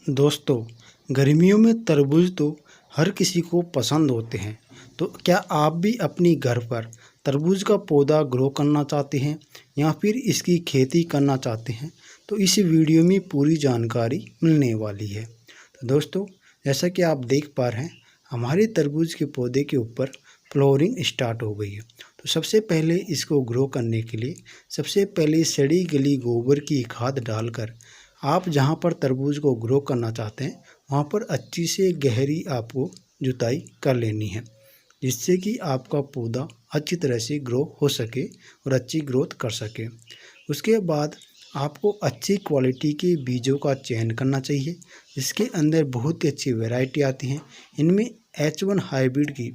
दोस्तों, गर्मियों में तरबूज तो हर किसी को पसंद होते हैं। तो क्या आप भी अपनी घर पर तरबूज का पौधा ग्रो करना चाहते हैं या फिर इसकी खेती करना चाहते हैं? तो इस वीडियो में पूरी जानकारी मिलने वाली है। तो दोस्तों, जैसा कि आप देख पा रहे हैं, हमारे तरबूज के पौधे के ऊपर फ्लावरिंग स्टार्ट हो गई है। तो सबसे पहले इसको ग्रो करने के लिए सबसे पहले सड़ी गली गोबर की खाद डालकर आप जहां पर तरबूज को ग्रो करना चाहते हैं वहां पर अच्छी से गहरी आपको जुताई कर लेनी है, जिससे कि आपका पौधा अच्छी तरह से ग्रो हो सके और अच्छी ग्रोथ कर सके। उसके बाद आपको अच्छी क्वालिटी के बीजों का चयन करना चाहिए, जिसके अंदर बहुत ही अच्छी वैरायटी आती हैं। इनमें H1 हाइब्रिड की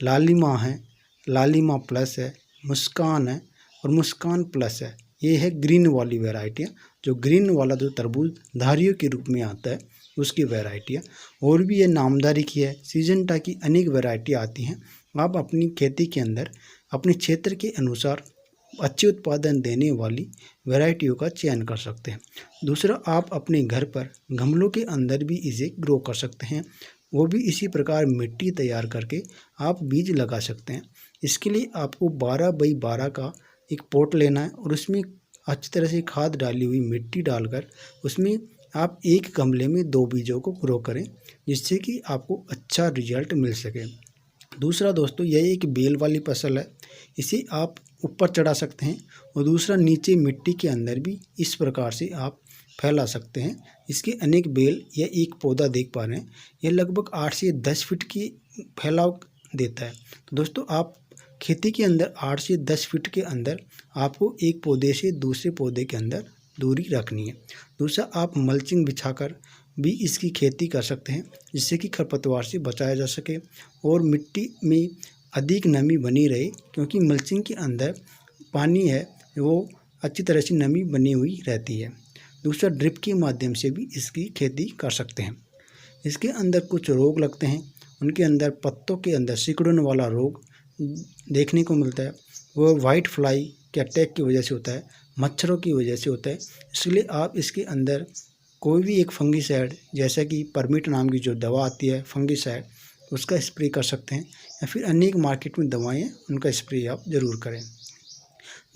लालिमा है, लालिमा प्लस है, मुस्कान है और मुस्कान प्लस है। ये है ग्रीन वाली वैरायटियाँ, जो ग्रीन वाला जो तरबूज धारियों के रूप में आता है उसकी वैरायटियाँ। और भी ये नामदारी की है, सीजनटा की अनेक वैरायटी आती हैं। आप अपनी खेती के अंदर अपने क्षेत्र के अनुसार अच्छे उत्पादन देने वाली वैरायटियों का चयन कर सकते हैं। दूसरा, आप अपने घर पर गमलों के अंदर भी इसे ग्रो कर सकते हैं। वो भी इसी प्रकार मिट्टी तैयार करके आप बीज लगा सकते हैं। इसके लिए आपको 12x12 का एक पॉट लेना है और उसमें अच्छी तरह से खाद डाली हुई मिट्टी डालकर उसमें आप एक गमले में 2 बीजों को ग्रो करें, जिससे कि आपको अच्छा रिजल्ट मिल सके। दूसरा दोस्तों, यह एक बेल वाली फसल है, इसे आप ऊपर चढ़ा सकते हैं और दूसरा नीचे मिट्टी के अंदर भी इस प्रकार से आप फैला सकते हैं। इसके अनेक बेल या एक पौधा देख पा रहे हैं, यह लगभग 8 से 10 फीट की फैलाव देता है। तो दोस्तों, आप खेती के अंदर 8 से 10 फीट के अंदर आपको एक पौधे से दूसरे पौधे के अंदर दूरी रखनी है। दूसरा, आप मल्चिंग बिछाकर भी इसकी खेती कर सकते हैं, जिससे कि खरपतवार से बचाया जा सके और मिट्टी में अधिक नमी बनी रहे, क्योंकि मल्चिंग के अंदर पानी है वो अच्छी तरह से नमी बनी हुई रहती है। दूसरा, ड्रिप के माध्यम से भी इसकी खेती कर सकते हैं। इसके अंदर कुछ रोग लगते हैं, उनके अंदर पत्तों के अंदर सिकुड़न वाला रोग देखने को मिलता है। वो वाइट फ्लाई के अटैक की वजह से होता है, मच्छरों की वजह से होता है। इसलिए आप इसके अंदर कोई भी एक फंगीसाइड, जैसा कि परमिट नाम की जो दवा आती है फंगीसाइड, उसका स्प्रे कर सकते हैं, या फिर अनेक मार्केट में दवाएं हैं उनका स्प्रे आप ज़रूर करें।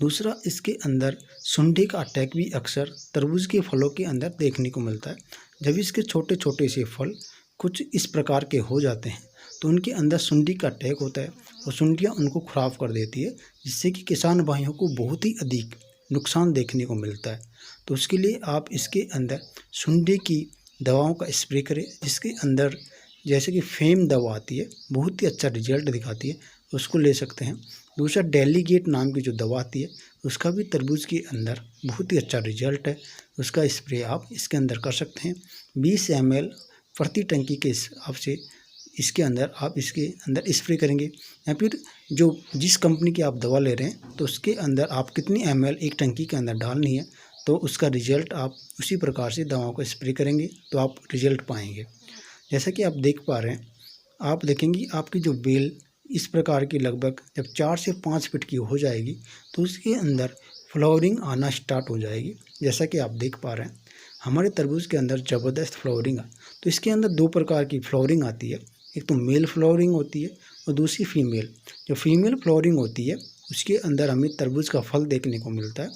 दूसरा, इसके अंदर सुंडी का अटैक भी अक्सर तरबूज के फलों के अंदर देखने को मिलता है। जब इसके छोटे छोटे से फल कुछ इस प्रकार के हो जाते हैं तो उनके अंदर सुंडी का अटैक होता है और सुंडियाँ उनको ख़राब कर देती है, जिससे कि किसान भाइयों को बहुत ही अधिक नुकसान देखने को मिलता है। तो उसके लिए आप इसके अंदर सुंडी की दवाओं का स्प्रे करें, जिसके अंदर जैसे कि फेम दवा आती है, बहुत ही अच्छा रिजल्ट दिखाती है, उसको ले सकते हैं। दूसरा, डेलीगेट नाम की जो दवा आती है, उसका भी तरबूज के अंदर बहुत ही अच्छा रिजल्ट है, उसका स्प्रे आप इसके अंदर कर सकते हैं। 20 ml प्रति टंकी के हिसाब से इसके अंदर आप इसके अंदर स्प्रे करेंगे, या फिर जो जिस कंपनी की आप दवा ले रहे हैं तो उसके अंदर आप कितनी ml एक टंकी के अंदर डालनी है, तो उसका रिजल्ट आप उसी प्रकार से दवाओं को स्प्रे करेंगे तो आप रिजल्ट पाएंगे। जैसा कि आप देख पा रहे हैं, आप देखेंगे आपकी जो बेल इस प्रकार की लगभग जब 4 से 5 फीट की हो जाएगी तो उसके अंदर फ्लावरिंग आना स्टार्ट हो जाएगी। जैसा कि आप देख पा रहे हैं, हमारे तरबूज के अंदर ज़बरदस्त फ्लावरिंग है। तो इसके अंदर 2 प्रकार की फ्लावरिंग आती है, एक तो मेल फ्लावरिंग होती है और दूसरी फीमेल। जो फीमेल फ्लावरिंग होती है उसके अंदर हमें तरबूज का फल देखने को मिलता है,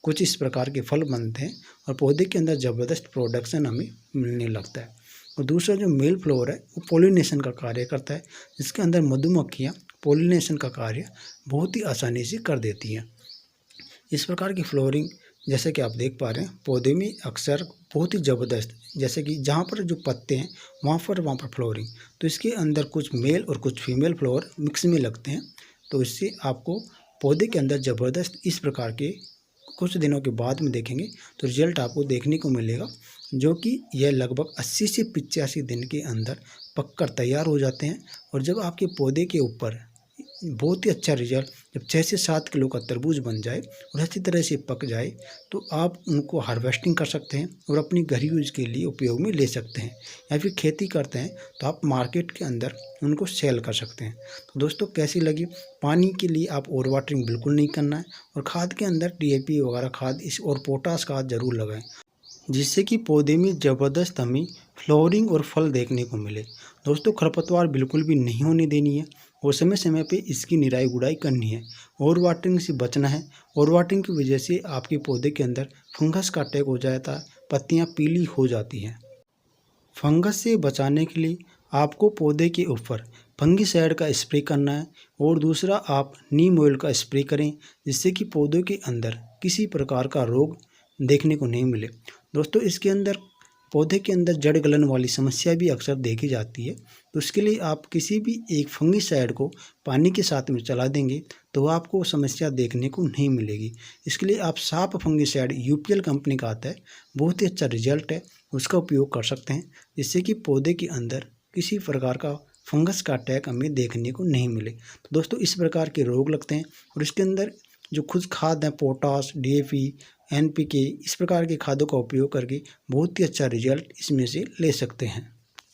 कुछ इस प्रकार के फल बनते हैं और पौधे के अंदर ज़बरदस्त प्रोडक्शन हमें मिलने लगता है। और दूसरा जो मेल फ्लावर है वो पॉलिनेशन का कार्य करता है, जिसके अंदर मधुमक्खियाँ पॉलिनेशन का कार्य बहुत ही आसानी से कर देती हैं। इस प्रकार की फ्लावरिंग जैसे कि आप देख पा रहे हैं पौधे में अक्सर बहुत ही ज़बरदस्त, जैसे कि जहाँ पर जो पत्ते हैं वहाँ पर फ्लावरिंग, तो इसके अंदर कुछ मेल और कुछ फीमेल फ्लावर मिक्स में लगते हैं। तो इससे आपको पौधे के अंदर ज़बरदस्त इस प्रकार के कुछ दिनों के बाद में देखेंगे तो रिजल्ट आपको देखने को मिलेगा, जो कि यह लगभग 80 से 85 दिन के अंदर पककर तैयार हो जाते हैं। और जब आपके पौधे के ऊपर बहुत ही अच्छा रिजल्ट, जब 6 से 7 किलो का तरबूज बन जाए और अच्छी तरह से पक जाए, तो आप उनको हार्वेस्टिंग कर सकते हैं और अपनी घर यूज के लिए उपयोग में ले सकते हैं, या फिर खेती करते हैं तो आप मार्केट के अंदर उनको सेल कर सकते हैं। तो दोस्तों, कैसी लगी? पानी के लिए आप ओवर वाटरिंग बिल्कुल नहीं करना है, और खाद के अंदर DAP वगैरह खाद और पोटास खाद ज़रूर लगाएं, जिससे कि पौधे में ज़बरदस्त हमें फ्लावरिंग और फल देखने को मिले। दोस्तों खरपतवार बिल्कुल भी नहीं होने देनी है और समय समय पे इसकी निराई गुड़ाई करनी है। ओवर वाटरिंग से बचना है। ओवर वाटरिंग की वजह से आपके पौधे के अंदर फंगस का अटैक हो जाता है, पत्तियां पीली हो जाती हैं। फंगस से बचाने के लिए आपको पौधे के ऊपर फंगिसाइड का स्प्रे करना है और दूसरा आप नीम ऑयल का स्प्रे करें, जिससे कि पौधों के अंदर किसी प्रकार का रोग देखने को नहीं मिले। दोस्तों इसके अंदर पौधे के अंदर जड़ गलन वाली समस्या भी अक्सर देखी जाती है, तो उसके लिए आप किसी भी एक फंगिसाइड को पानी के साथ में चला देंगे तो आपको समस्या देखने को नहीं मिलेगी। इसके लिए आप साफ फंगिसाइड यूपीएल कंपनी का आता है, बहुत ही अच्छा रिजल्ट है, उसका उपयोग कर सकते हैं, जिससे कि पौधे के अंदर किसी प्रकार का फंगस का अटैक हमें देखने को नहीं मिले। तो दोस्तों इस प्रकार के रोग लगते हैं और इसके अंदर जो खुद खाद हैं पोटास, डीएपी, एनपीके, इस प्रकार की खादों का उपयोग करके बहुत ही अच्छा रिजल्ट इसमें से ले सकते हैं।